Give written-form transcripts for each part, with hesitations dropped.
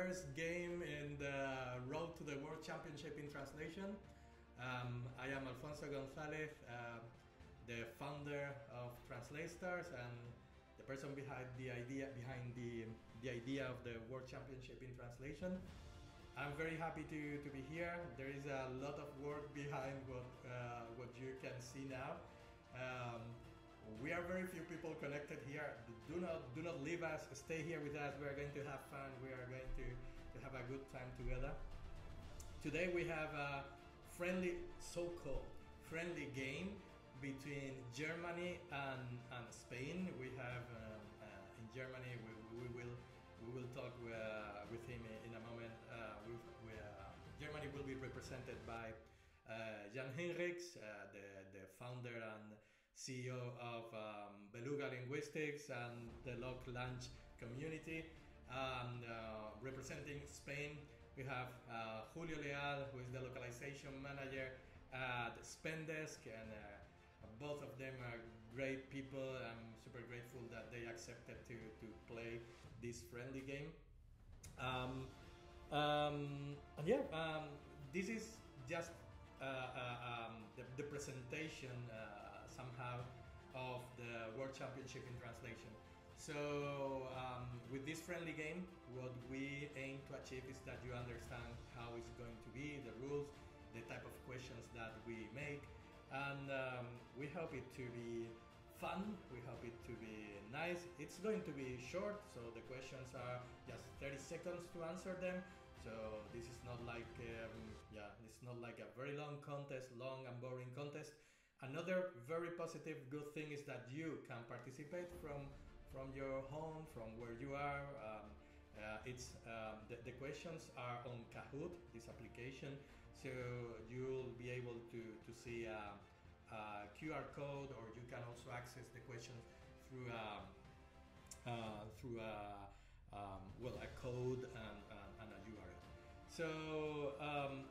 first game in the road to the World Championship in translation. I am Alfonso González, the founder of Translators and the person behind the idea of the World Championship in translation. I'm very happy to be here. There is a lot of work behind what you can see now. We are very few people connected here. Do not leave us. Stay here with us. We are going to have fun. We are going to have a good time together. Today we have a so-called friendly game between Germany and Spain. We have in Germany we will talk with him in a moment. Germany will be represented by Hinrichs, the founder and CEO of Beluga Linguistics and the LocLunch community. And representing Spain, we have Julio Leal, who is the Localization Manager at Spendesk, and both of them are great people. I'm super grateful that they accepted to play this friendly game. This is just the presentation somehow of the World Championship in translation. So with this friendly game, what we aim to achieve is that you understand how it's going to be, the rules, the type of questions that we make, and we hope it to be fun, we hope it to be nice. It's going to be short, so the questions are just 30 seconds to answer them. So this is not like it's not like a very long contest, long and boring contest. Another very positive good thing is that you can participate from your home, from where you are. The questions are on Kahoot, this application, so you'll be able to see a QR code, or you can also access the questions through a code and a URL. So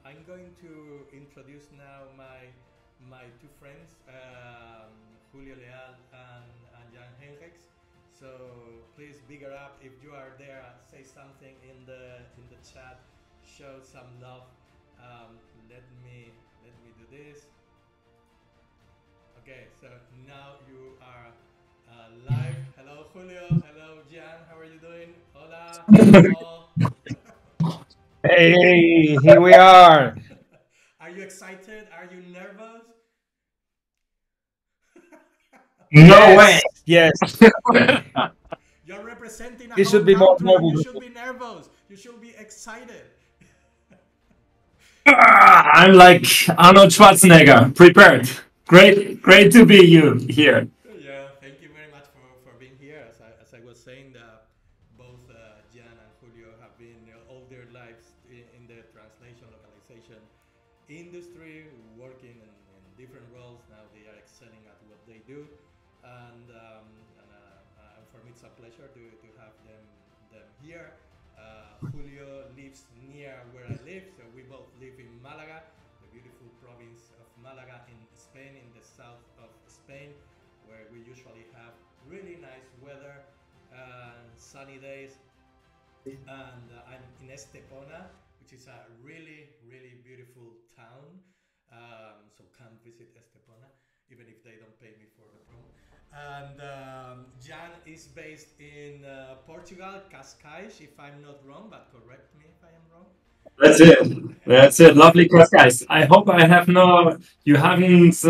I'm going to introduce now my two friends, Julio Leal and Hinrichs. So please bigger up if you are there. Say something in the chat. Show some love. Let me do this. Okay, so now you are live. Hello, Julio. Hello, Jan. How are you doing? Hola. Hello. Hey, here we are. Are you excited? Are you nervous? No way. Yes. You're representing a You should whole be more country. You nervous. should be nervous. You should be excited. I'm like Arnold Schwarzenegger, prepared. Great to be you here. Yeah, thank you very much for being here. As I was saying, both Jan and Julio have been all their lives in the translation localization industry, working in different roles. Now they are excelling at what they do, and for me it's a pleasure to have them here. Julio lives near where I live, so we both live in Malaga, the beautiful province of Malaga in Spain, in the south of Spain, where we usually have really nice weather, sunny days. And I'm in Estepona, which is a really beautiful town. So come visit Estepona, even if they don't pay me for the promo. And Jan is based in Portugal, Cascais, if I'm not wrong, but correct me if I am wrong. That's it. That's it. Lovely cross, guys. I hope I have no. You haven't.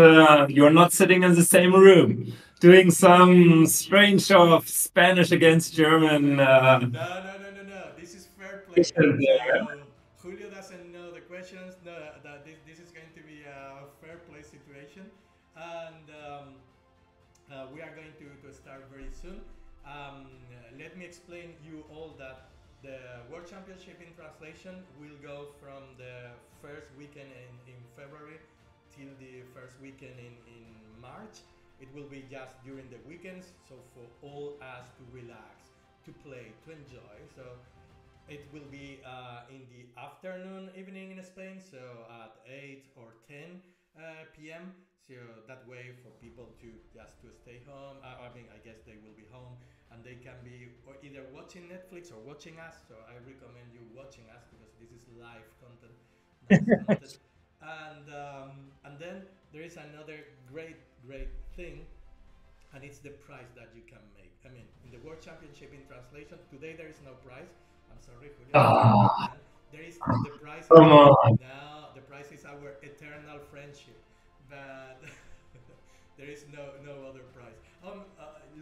You're not sitting in the same room doing some strange show of Spanish against German. No. This is fair play. So Julio doesn't know the questions. No, that this is going to be a fair play situation, and we are going to start very soon. Let me explain you all that the World Championship in translation will go from the first weekend in February till the first weekend in March. It will be just during the weekends, so for all us to relax, to play, to enjoy. So it will be in the afternoon, evening in Spain, so at 8 or 10 p.m. So that way for people to just to stay home. I mean, I guess they will be home and they can be either watching Netflix or watching us. So I recommend you watching us because this is live content, nice content. And then there is another great thing, and it's the price that you can make. I mean, in the World Championship in translation today there is no prize. I'm sorry, Julio. Ah, There is the prize is come on. now the price is our eternal friendship, but there is no other prize.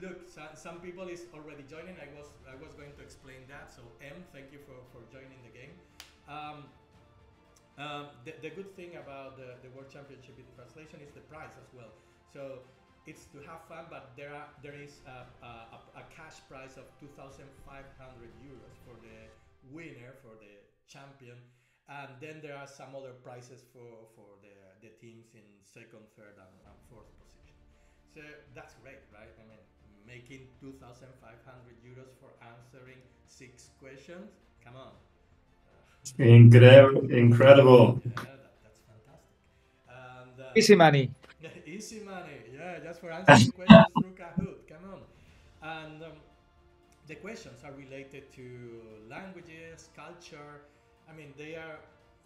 Look, some people is already joining. I was going to explain that. So M, thank you for joining the game. Um, the good thing about the World Championship in translation is the prize as well. So it's to have fun, but there is a cash prize of 2,500 euros for the winner, for the champion, and then there are some other prizes for the teams in second, third, and fourth position. So that's great, right? I mean, making 2,500 euros for answering 6 questions. Come on. Incredible. Yeah, that's fantastic. And Easy money. easy money, yeah, just for answering questions through Kahoot. Come on. And the questions are related to languages, culture. I mean,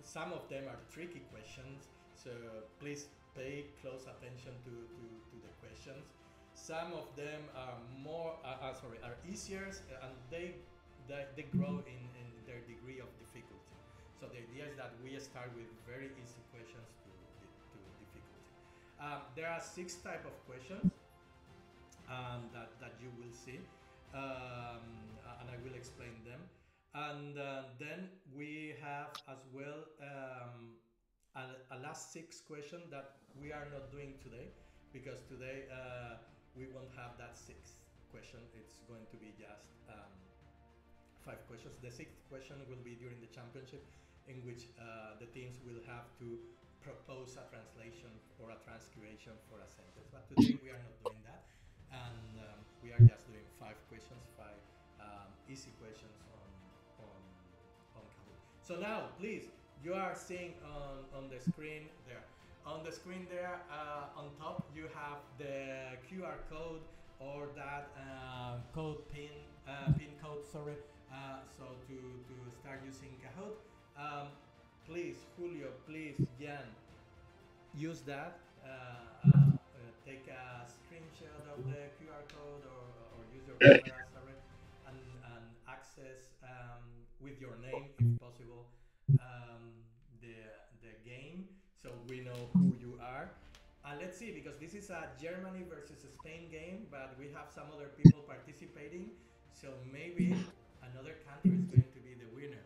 some of them are tricky questions, so please pay close attention to the questions. Some of them are are easier, and they grow in their degree of difficulty. So the idea is that we start with very easy questions to difficulty. There are 6 type of questions that you will see, and I will explain them. And then we have as well a last 6 question that we are not doing today, because today we won't have that 6th question. It's going to be just 5 questions. The 6th question will be during the championship, in which the teams will have to propose a translation or a transcription for a sentence. But today we are not doing that, and we are just doing 5 questions, 5 easy questions on Kahoot. So now, please, you are seeing on the screen there. On the screen there, on top, you have the QR code or that pin code. Sorry. So to start using Kahoot. Please, Julio, please, Jan, use that. Take a screenshot of the QR code or use your camera, sorry, and access with your name, if possible, the game, so we know who you are. And let's see, because this is a Germany versus Spain game, but we have some other people participating, so maybe another country is going to be the winner.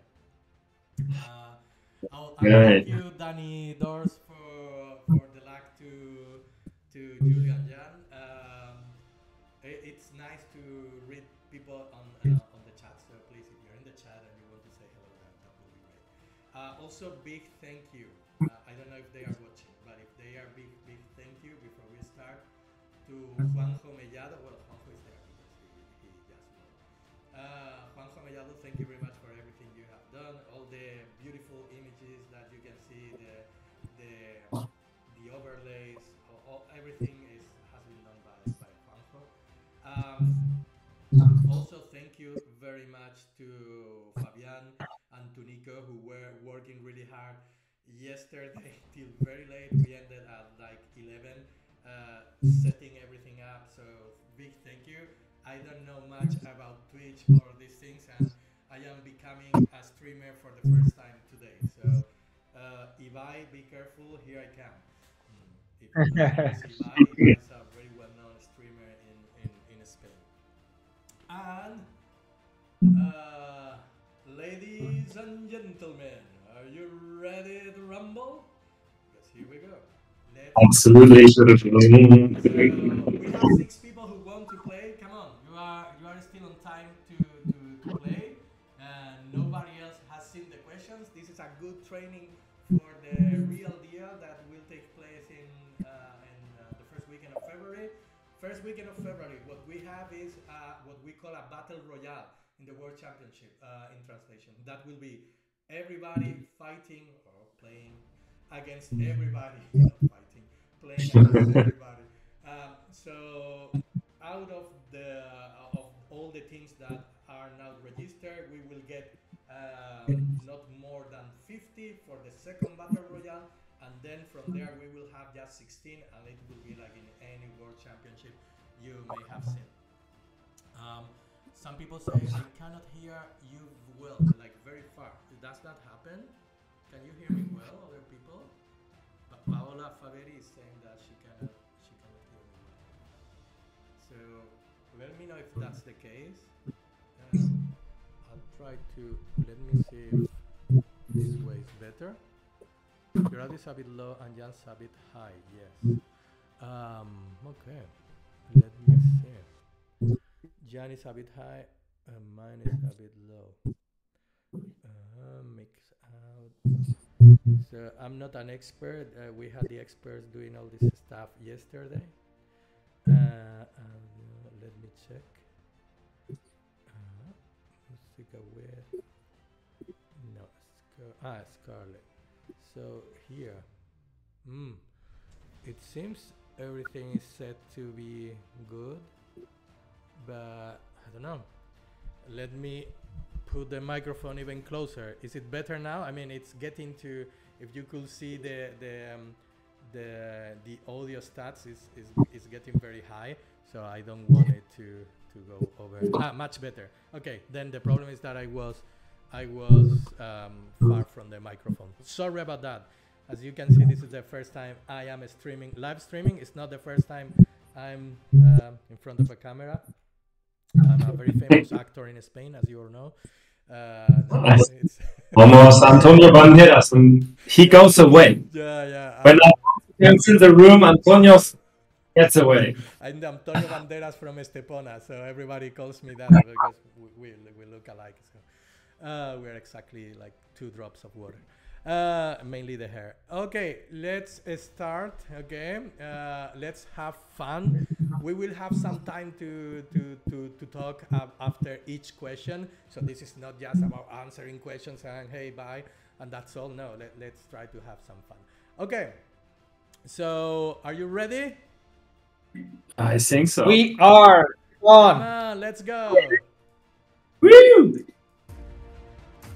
Thank you, Danny Dors, for the luck to Julio and Jan. It's nice to read people on the chat. So please, if you're in the chat and you want to say hello, that would be great. Also, big thank you. I don't know if they are watching, but if they are, big thank you before we start to Juanjo Mellado. Well, Juanjo is there because he just knows. Juanjo Mellado, thank you very much for everything you have done. All the beautiful images that you can see, the overlays, everything has been done by Juanjo. Also, thank you very much to Fabian and to Nico, who were working really hard yesterday till very late. We ended at like 11, setting everything up. So big thank you. I don't know much about Twitch or these things, and I am becoming a streamer for the first time today. So Ibai, be careful, here I come. If you know Ibai, is a very well-known streamer in Spain. And ladies and gentlemen, are you ready to rumble? Because here we go. Absolutely. So we have 6 people who want to play. Come on, you are still on time to play. Nobody else has seen the questions. This is a good training for the real deal that will take place in the first weekend of February. First weekend of February, what we have is what we call a battle royale in the World Championship in translation. That will be everybody fighting or playing against everybody, not fighting, playing against everybody. So out of all the teams that are now registered, we will get not more than 50 for the second battle royale, and then from there we will have just 16, and it will be like in any world championship you may have seen. Some people say I cannot hear you well, like very far. Does that happen? Can you hear me well, other people? Paola Faveri is saying that she cannot hear me well. So let me know if that's the case. I'll try to, let me see if this way is better. Your audio is a bit low and Jan's a bit high, yes. Okay, let me see. Jan is a bit high and mine is a bit low. Mix out. So I'm not an expert. We had the experts doing all this stuff yesterday. Let me check. Musica with no Scarlet. So here, it seems everything is set to be good, but I don't know. Let me put the microphone even closer. Is it better now? I mean, it's getting to. If you could see the audio stats is getting very high, so I don't want it to go over. Much better. Okay, then the problem is that I was far from the microphone. Sorry about that. As you can see, this is the first time I am live streaming. It's not the first time I'm in front of a camera. I'm a very famous actor in Spain, as you all know. Almost Antonio Banderas, and he goes away. Yeah. When I comes in the room, Antonio gets away. I'm Antonio Banderas from Estepona, so everybody calls me that because we look alike. So we're exactly like 2 drops of water. Mainly the hair. Okay, let's start. Okay, let's have fun. We will have some time to talk after each question. So this is not just about answering questions and hey, bye, and that's all. No, let's try to have some fun. Okay, so are you ready? I think so. We are on. Come on, let's go. Woo!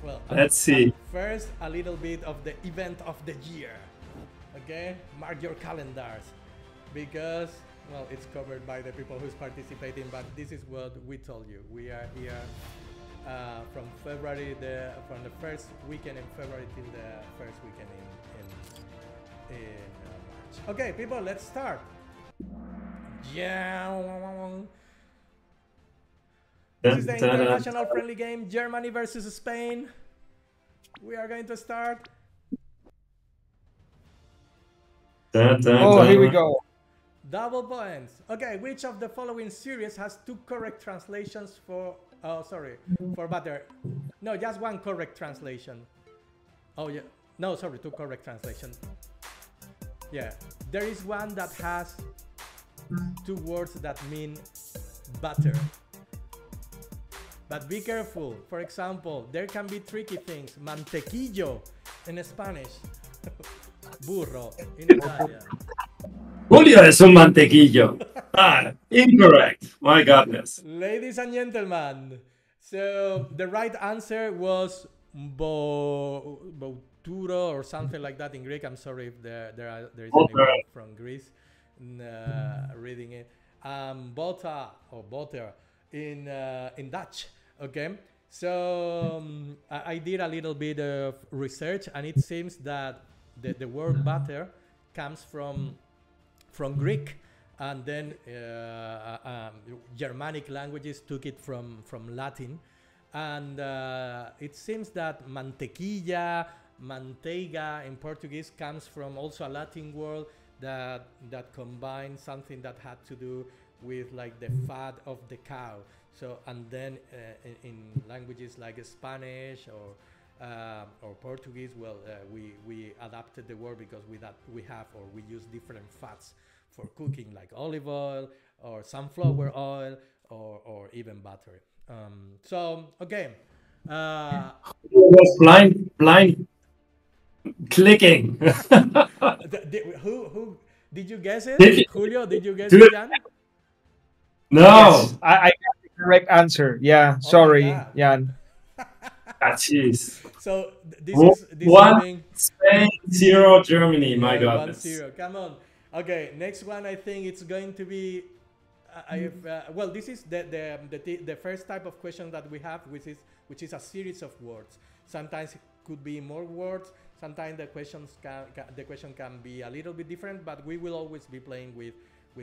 Well, let's see. First, a little bit of the event of the year. Okay, mark your calendars, because well, it's covered by the people who's participating. But this is what we told you. We are here from February, from the first weekend in February till the first weekend in March. Okay, people, let's start. Yeah. This is the international friendly game, Germany versus Spain. We are going to start. Oh, here we go. Double points. Okay, which of the following series has 2 correct translations for... Oh, sorry. For butter. No, just 1 correct translation. Oh, yeah. No, sorry, 2 correct translations. Yeah. There is one that has 2 words that mean butter. But be careful. For example, there can be tricky things. Mantequillo in Spanish. Burro in Italian. Julio es un mantequillo. Incorrect. My goodness. Ladies and gentlemen, so the right answer was bouturo or something like that in Greek. I'm sorry if there is anyone from Greece reading it. Bota or butter in Dutch. Okay, so I did a little bit of research, and it seems that the word butter comes from Greek, and then Germanic languages took it from Latin, and it seems that mantequilla, manteiga in Portuguese comes from also a Latin word that combined something that had to do with like the fat of the cow. So, and then in languages like Spanish or Portuguese, well, we adapted the word because we use different fats for cooking, like olive oil or sunflower oil or even butter. So, okay. It was blind clicking. Who did you guess it? Julio, did you guess it, Jan? No. Yes, I correct answer. Yeah, Oh my sorry, God. Jan. Ah, jeez. So this is One being Spain, zero Germany. My yeah, one goodness. zero. Come on. Okay, next one. I think it's going to be. Well, this is the first type of question that we have, which is a series of words. Sometimes it could be more words. Sometimes the question can be a little bit different, but we will always be playing with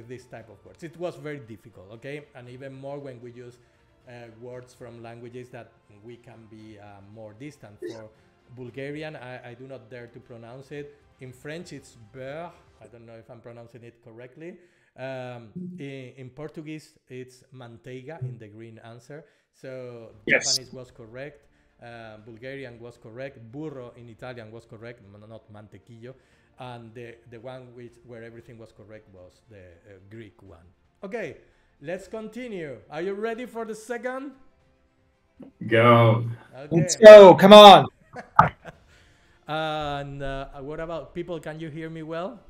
this type of words. It was very difficult, okay, and even more when we use words from languages that we can be more distant. For Bulgarian, I do not dare to pronounce it. In French, it's beurre. I don't know if I'm pronouncing it correctly. In Portuguese, it's manteiga in the green answer. So Yes. Japanese was correct. Bulgarian was correct. Burro in Italian was correct, not mantequillo. And the one where everything was correct was the Greek one. Okay, let's continue. Are you ready for the second? Go. Okay. Let's go. Come on. And what about people? Can you hear me well?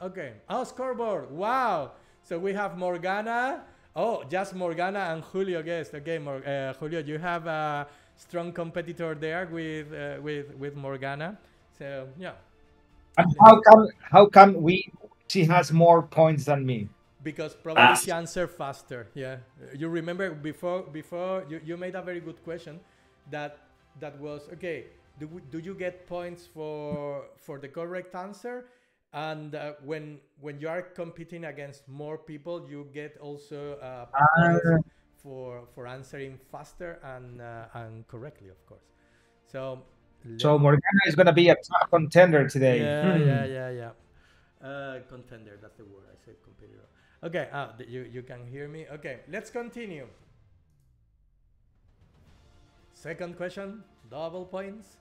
Okay. Oh, scoreboard. Wow. So we have Morgana. Oh, just Morgana and Julio guessed. Okay, Julio, you have a strong competitor there with Morgana. So yeah. And how come she has more points than me? Because probably she answered faster. Yeah. You remember before you made a very good question that was okay. Do you get points for the correct answer? And when you are competing against more people, you get also points for answering faster and correctly, of course. So Morgana is going to be a top contender today. yeah. Contender, that's the word. I said competitor. Okay, you can hear me. Okay, let's continue. Second question, double points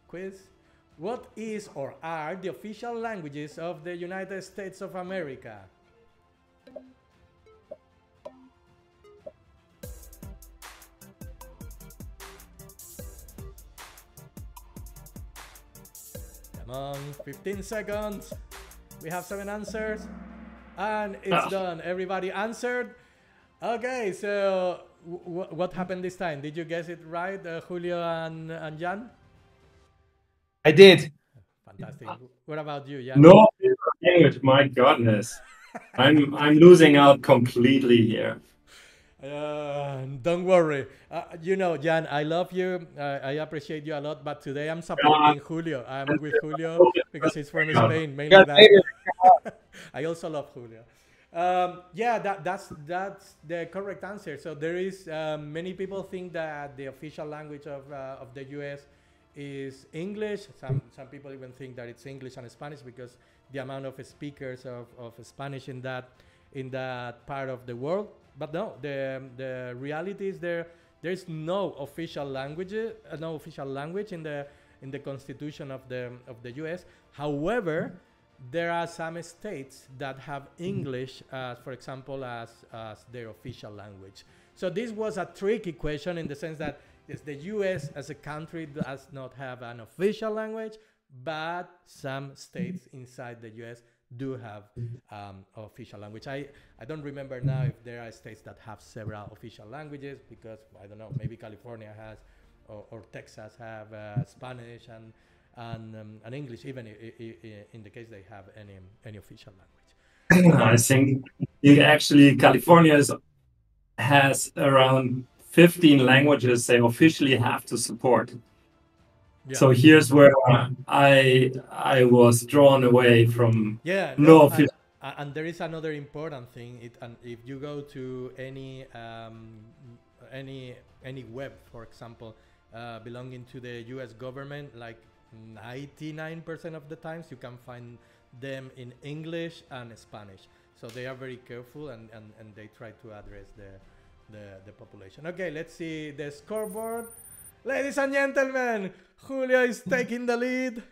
quiz. What is or are the official languages of the United States of America? Come on, 15 seconds. We have 7 answers. And it's done. Everybody answered. Okay, so what happened this time? Did you guess it right, Julio and Jan? I did. Fantastic. What about you, Jan? No language. My goodness. I'm losing out completely here. Don't worry. You know, Jan, I love you. I appreciate you a lot. But today I'm supporting Julio. I'm with Julio because he's from Spain, mainly that. I also love Julio. Yeah, that's the correct answer. So there is many people think that the official language of the U.S. is English. Some people even think that it's English and Spanish because the amount of speakers of Spanish in that part of the world. But no, the reality is there's no official language in the Constitution of the U.S. However, there are some states that have English, for example, as their official language. So this was a tricky question in the sense that the U.S. as a country does not have an official language, but some states inside the U.S. do have official language. I don't remember now if there are states that have several official languages because, I don't know, maybe California has or Texas have Spanish and English, even in the case they have any official language. I think actually California has around 15 languages they officially have to support. Yeah. So here's where I was drawn away from. Yeah, no official. And there is another important thing. And if you go to any web, for example, belonging to the U.S. government, like 99% of the times you can find them in English and Spanish. So they are very careful and they try to address the population. Okay, let's see the scoreboard. Ladies and gentlemen, Julio is taking the lead.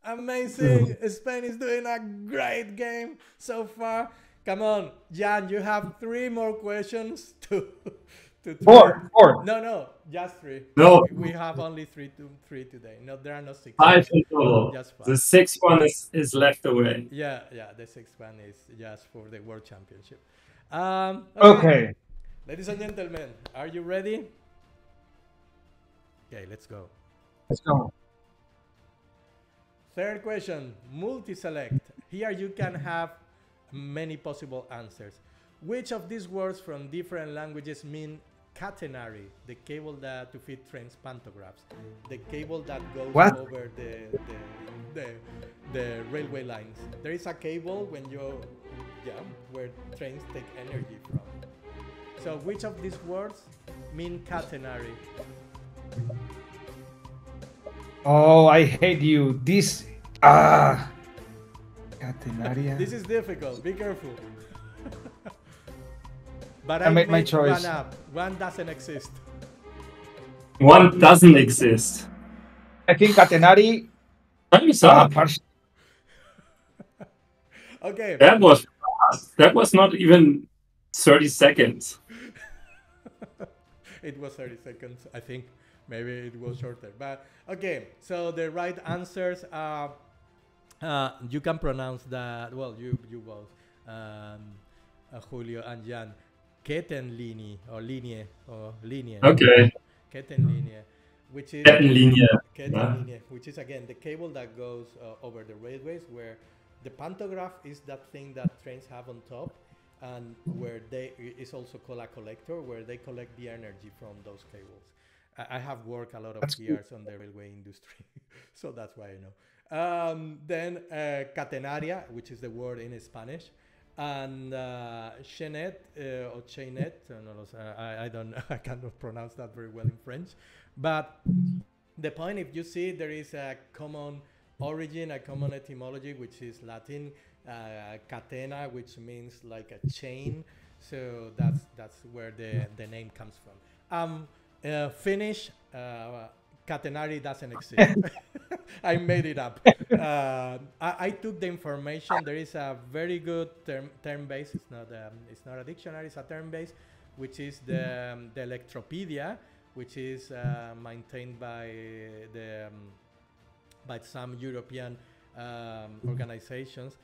Amazing. Spain is doing a great game so far. Come on, Jan, you have 3 more questions to Four. No, just 3. No. We have only 3 today. No, there are no 6. 5 in total. Just 5. The 6th one is left away. Yeah, the 6th one is just for the World Championship. Okay. Ladies and gentlemen, are you ready? Okay, let's go. Let's go. Third question, multi-select. Here you can have many possible answers. Which of these words from different languages mean catenary, the cable that to feed trains pantographs, the cable that goes What? over the railway lines? There is a cable where trains take energy from. So which of these words mean catenary? Oh, I hate you. This catenaria. This is difficult. Be careful. But I made my made choice. one up. One doesn't exist. One doesn't exist. I think catenari. Time's up. Okay. That was fast. That was not even 30 seconds. It was 30 seconds, I think. Maybe it was shorter. But okay, so the right answers are you can pronounce that. Well, you both, Julio and Jan. Ketenlinie or linie or linie. Okay. Ketenlinie, which is Kettenlinie. which is again the cable that goes over the railways, where the pantograph is that thing that trains have on top, and where they is also called a collector, where they collect the energy from those cables. I have worked a lot of years on the railway industry, so that's why I know. Then catenaria, which is the word in Spanish, and chaînette or chaînette. I don't. I cannot pronounce that very well in French, but the point, if you see, there is a common origin, a common etymology, which is Latin, catena, which means like a chain. So that's where the name comes from. Finnish, catenary doesn't exist. I made it up. I took the information. There is a very good term base. It's not a dictionary. It's a term base, which is the Electropedia, which is maintained by by some European organizations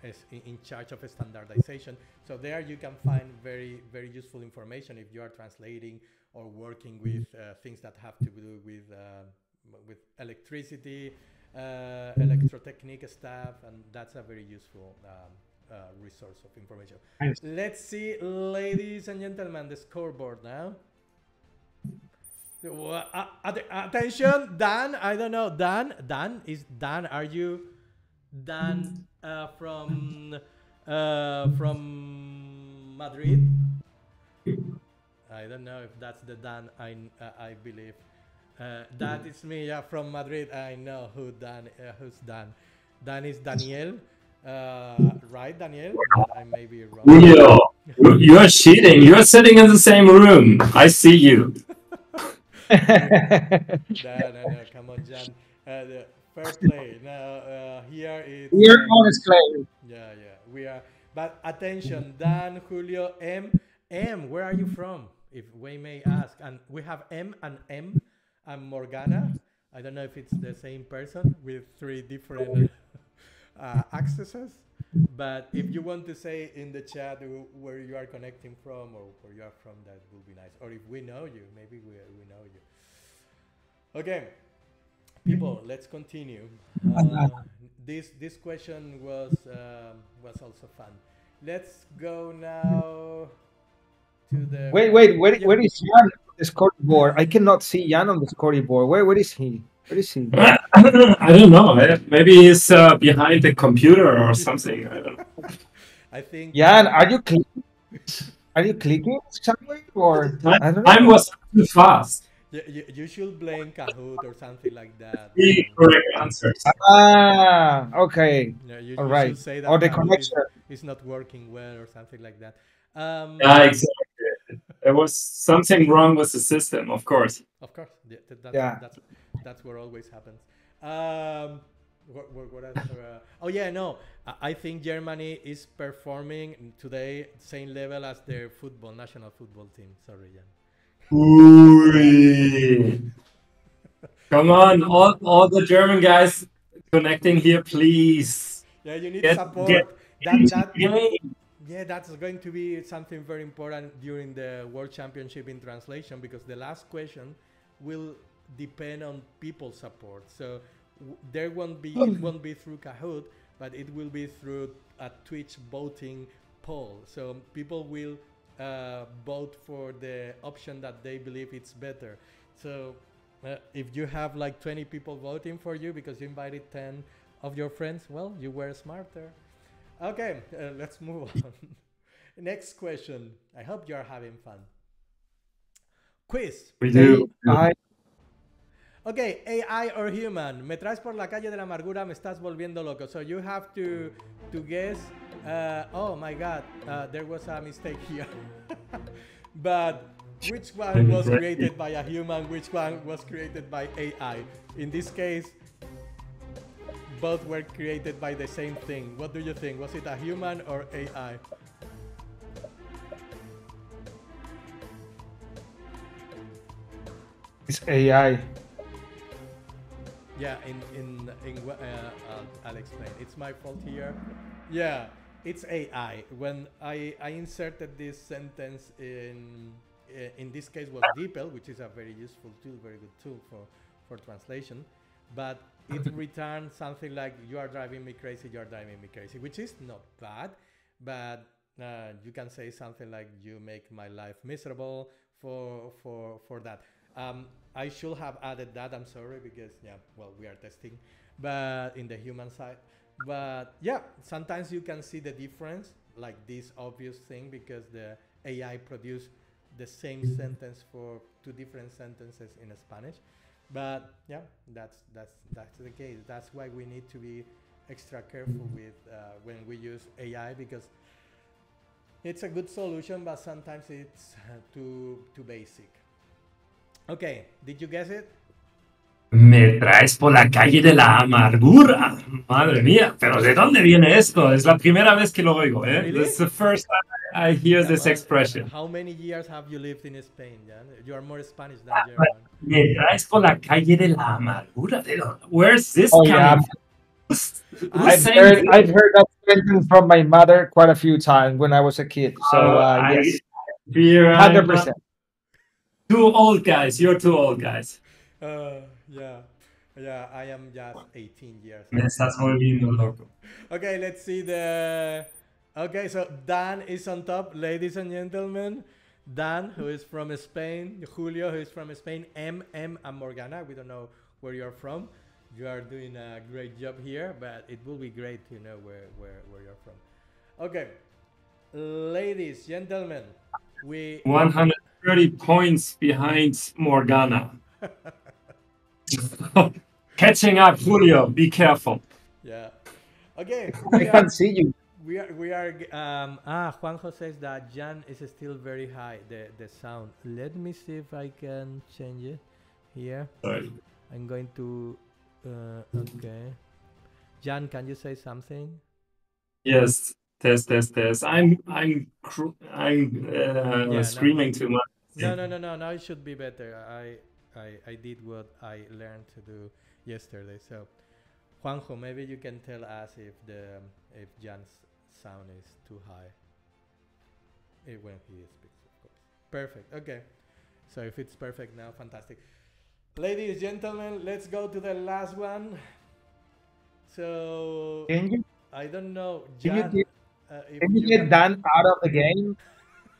in charge of standardization. So there you can find very, very useful information if you are translating or working with things that have to do with electricity, electrotechnique stuff, and that's a very useful resource of information. Nice. Let's see, ladies and gentlemen, the scoreboard now. Attention, Dan. I don't know. Dan, are you Dan from Madrid? I don't know if that's the Dan. I believe that is me. Yeah, from Madrid. I know who's Dan. Dan is Daniel. Right, Daniel? I may be wrong. Julio, you're cheating. You're sitting in the same room. I see you. No, come on, Jan. Fair play. Now, here it's... We're honest play. Yeah, we are. But attention, Dan, Julio, M, where are you from? If we may ask. And we have M and Morgana. I don't know if it's the same person with 3 different accesses. But if you want to say in the chat where you are connecting from or where you are from, that would be nice. Or if we know you, maybe we know you. Okay, people, let's continue. This question was also fun. Let's go now to the... Wait, where is Jan on the scoreboard? I cannot see Jan on the scoreboard. Where is he? Where is he? I don't know. Maybe he's behind the computer or something. I don't know. I think... Jan, are you clicking? Are you clicking somewhere? Or I don't know. Time was too fast. You should blame Kahoot or something like that. 3 correct answers. Okay. Yeah, you all right. should say that Or the Kahoot connection. is not working well or something like that. Yeah, exactly. There was something wrong with the system, of course. Of course. That's what always happens. What else? Oh yeah, no. I think Germany is performing today same level as their national football team. Sorry, Jan. Ooh. Come on, all the German guys connecting here, please. Yeah, you need support. Yeah, that's going to be something very important during the World Championship in translation, because the last question will depend on people's support. So it won't be through Kahoot, but it will be through a Twitch voting poll. So people will vote for the option that they believe it's better. So if you have like 20 people voting for you because you invited 10 of your friends, well, you were smarter. Okay, let's move on. Next question. I hope you are having fun. Quiz. We do. Okay, AI or human. Me traes por la calle de la amargura, me estás volviendo loco. So you have to guess. Oh my God, there was a mistake here. But which one was created by a human? Which one was created by AI? In this case, both were created by the same thing. What do you think? Was it a human or AI? It's AI. Yeah, I'll explain. It's my fault here. Yeah, it's AI. When I inserted this sentence in this case was DeepL, which is a very useful tool, very good tool for translation, but it returned something like, you are driving me crazy, you are driving me crazy, which is not bad, but you can say something like, you make my life miserable for that. I should have added that, I'm sorry, because yeah, well, we are testing, but in the human side. But yeah, sometimes you can see the difference, like this obvious thing, because the AI produced the same sentence for two different sentences in Spanish. But yeah, that's the case. That's why we need to be extra careful with when we use AI, because it's a good solution, but sometimes it's too basic. Okay, did you guess it? Me traes por la calle de la amargura. Madre mía, pero ¿de dónde viene esto? Es la primera vez que lo oigo, ¿eh? Really? This is the first time I hear this expression. How many years have you lived in Spain, Jan? You are more Spanish than German. Me traes por la calle de la amargura. Where's this coming from? I've heard that sentence from my mother quite a few times when I was a kid. So yes, 100%. Too old guys. You're too old guys. Yeah, I am just 18 years old. Me estás volviendo loco. Okay, let's see the... Okay, so Dan is on top, ladies and gentlemen. Dan, who is from Spain. Julio, who is from Spain. M, and Morgana. We don't know where you're from. You are doing a great job here, but it will be great to know where you're from. Okay, ladies, gentlemen, we... 130 points behind Morgana. Catching up, Julio. Be careful. Yeah. Okay. I can't see you. We are. Juanjo says that Jan is still very high. The sound. Let me see if I can change it here. Sorry. I'm going to. Okay. Jan, can you say something? Yes. Test. I'm screaming too much. No. Now it should be better. I did what I learned to do yesterday. So, Juanjo, maybe you can tell us if Jan's sound is too high when he speaks, of course. Perfect. Okay. So if it's perfect now, fantastic. Ladies, gentlemen, let's go to the last one. So I don't know, Jan. Can you get Dan out of the game?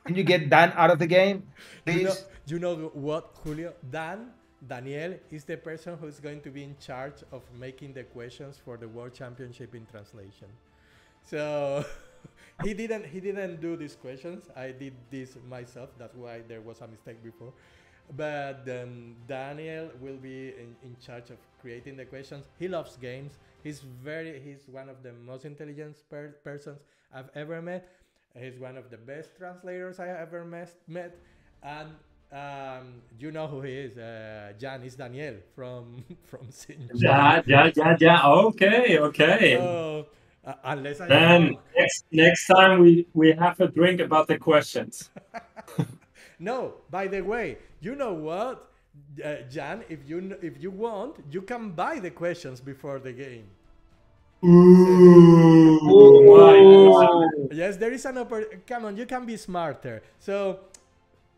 Can you get Dan out of the game, please? You know what, Julio? Daniel is the person who's going to be in charge of making the questions for the World Championship in translation. So he didn't do these questions. I did this myself. That's why there was a mistake before. But Daniel will be in charge of creating the questions. He loves games. He's one of the most intelligent persons I've ever met. He's one of the best translators I ever met. And you know who he is. Jan is Daniel from Sinja. Yeah. Okay. So, unless I then next time we have a drink about the questions. No, by the way, you know what, Jan? If you want, you can buy the questions before the game. Ooh. Yes, there is an opportunity. Come on, you can be smarter. So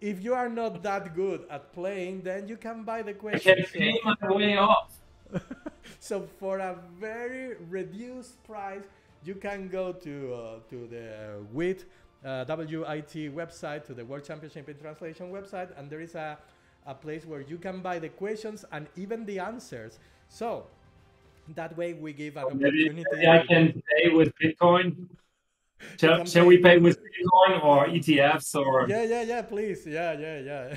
if you are not that good at playing, then you can buy the question. I can pay my way off. So for a very reduced price, you can go to the WIT website, to the World Championship in Translation website, and there is a place where you can buy the questions and even the answers. So that way we give an opportunity. Maybe I can pay with Bitcoin. Shall we pay with Bitcoin or ETFs or? Yeah, please. Yeah.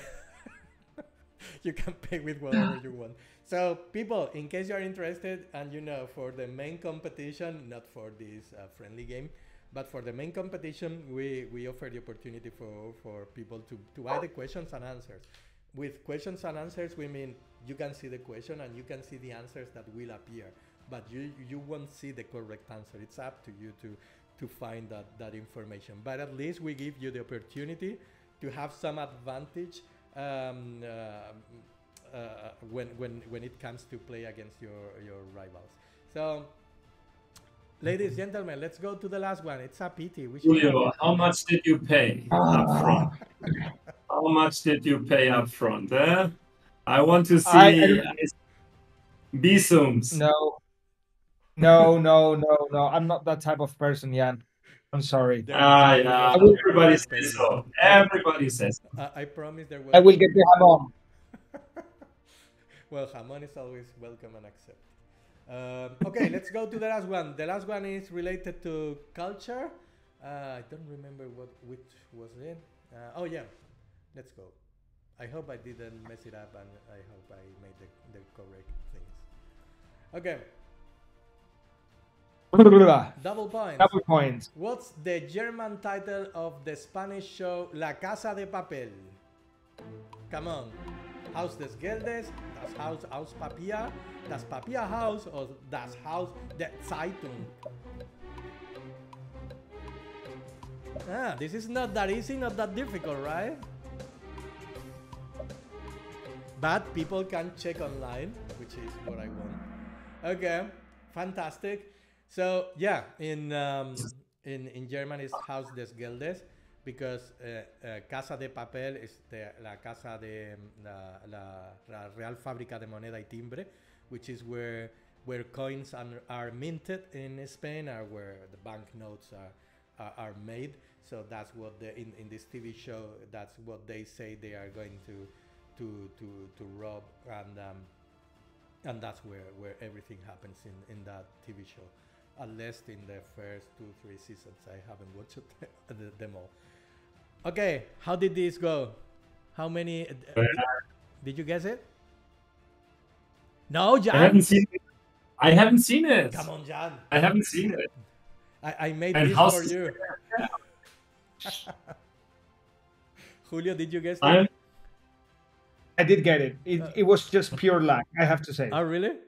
You can pay with whatever you want. So people, in case you are interested, and for the main competition, not for this friendly game, but for the main competition, we offer the opportunity for people to buy the questions and answers. With questions and answers, we mean you can see the question and you can see the answers that will appear, but you won't see the correct answer. It's up to you to find that information. But at least we give you the opportunity to have some advantage when it comes to play against your rivals. So, ladies and gentlemen, let's go to the last one. It's a pity. Julio, how much did you pay up front? How much did you pay up front? I want to see Bisums. No. I'm not that type of person, Jan. I'm sorry. Yeah. Everybody says so. Everybody says so. I promise there will. I will get the jamon. Well, jamon is always welcome and accepted. Okay, let's go to the last one. The last one is related to culture. I don't remember which was it. Oh yeah, let's go. I hope I didn't mess it up, and I hope I made the correct things. Okay. Double points. What's the German title of the Spanish show La Casa de Papel? Come on. Haus des Geldes, das Haus aus Papier, das Papierhaus, or das Haus der Zeitung? This is not that easy, not that difficult, right? But people can check online, which is what I want. Okay, fantastic. So yeah, in German it's Haus des Geldes, because Casa de Papel is la casa de la Real Fábrica de Moneda y Timbre, which is where coins are minted in Spain, or where the banknotes are made. So that's what in this TV show, that's what they say they are going to rob, and that's where everything happens in that TV show. At least in the first 2-3 seasons. I haven't watched them all. Okay, how did this go? How many? Did you guess it? No, Jan. I haven't seen it. Come on, Jan. I haven't seen it. I made this for you. Julio, did you guess it? I did get it. It was just pure luck, I have to say. Oh, really?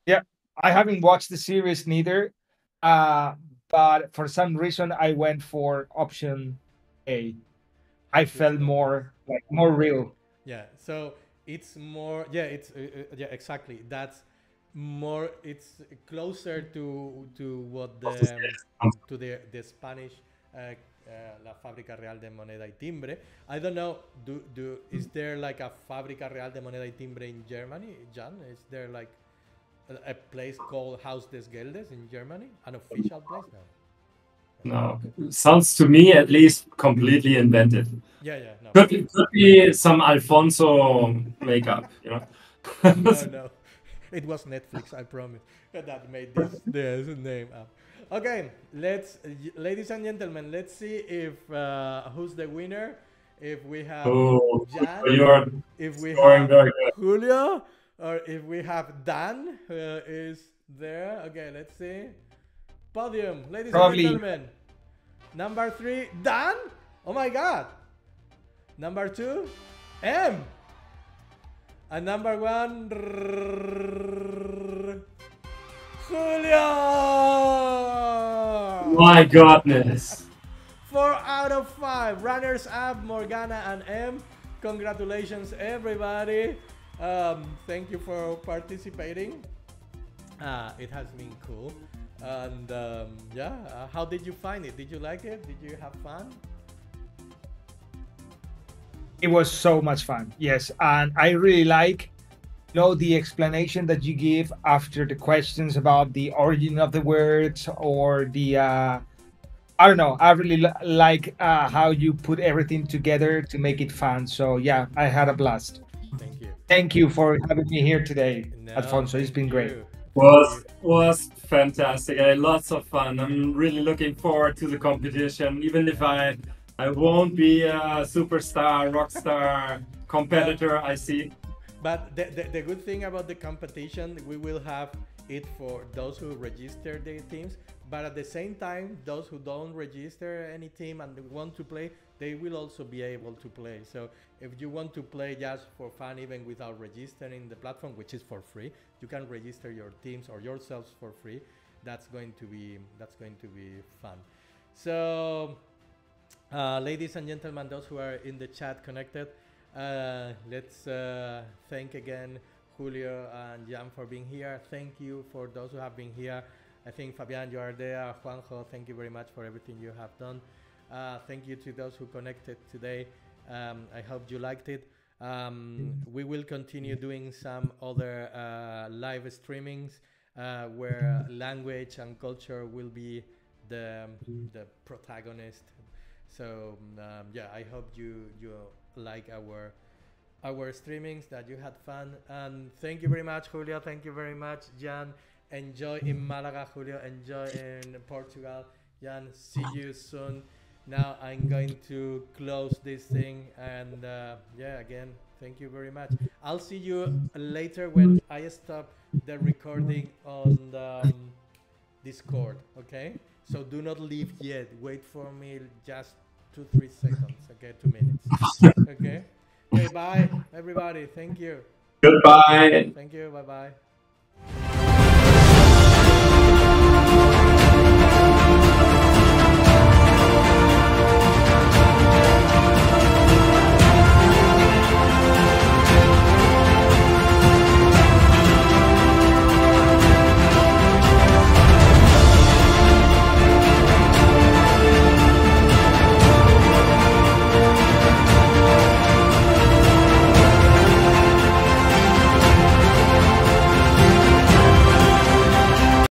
Yeah. I haven't watched the series neither, but for some reason I went for option A. I felt more real. Yeah, so it's more. Yeah, it's yeah, exactly. That's more. It's closer to what the Spanish La Fábrica Real de Moneda y Timbre. I don't know. Is there like a Fábrica Real de Moneda y Timbre in Germany, Jan? Is there like a place called Haus des Geldes in Germany? An official place? No. Sounds to me at least completely invented. Yeah. No. Could be some Alfonso makeup, No. It was Netflix, I promise. That made this name up. Okay, ladies and gentlemen, let's see if who's the winner. If we have Jan, if we have Julio, or if we have Dan, who is there. Okay, let's see. Podium, ladies and gentlemen. Number 3, Dan. Oh my God. Number 2, M. And number 1, Julio. My goodness. 4 out of 5. Runners up, Morgana and M. Congratulations, everybody. Thank you for participating. It has been cool. And yeah, how did you find it? Did you like it? Did you have fun? It was so much fun. Yes, and I really like, the explanation that you give after the questions about the origin of the words, or the I don't know. I really like how you put everything together to make it fun. So yeah, I had a blast. Thank you. Thank you for having me here today, No, Alfonso. It's thank been great. you. Was fantastic. I had lots of fun. I'm really looking forward to the competition, even if I won't be a superstar, rock star competitor. I see. But the good thing about the competition, we will have it for those who register their teams. But at the same time, those who don't register any team and want to play, they will also be able to play. So if you want to play just for fun, even without registering the platform, which is for free, you can register your teams or yourselves for free. That's going to be fun. So, ladies and gentlemen, those who are in the chat connected, let's thank again Julio and Jan for being here. Thank you for those who have been here. I think Fabian, you are there. Juanjo, thank you very much for everything you have done. Thank you to those who connected today. I hope you liked it. We will continue doing some other live streamings where language and culture will be the protagonist. So yeah, I hope you like our streamings, that you had fun. And thank you very much, Julio. Thank you very much, Jan. Enjoy in Malaga, Julio. Enjoy in Portugal, Jan. See you soon. Now I'm going to close this thing, and yeah, again, thank you very much. I'll see you later when I stop the recording on the Discord. Okay, so do not leave yet. Wait for me just 2-3 seconds. Okay, 2 minutes. Okay. Okay, bye everybody. Thank you. Goodbye. Thank you. Bye bye.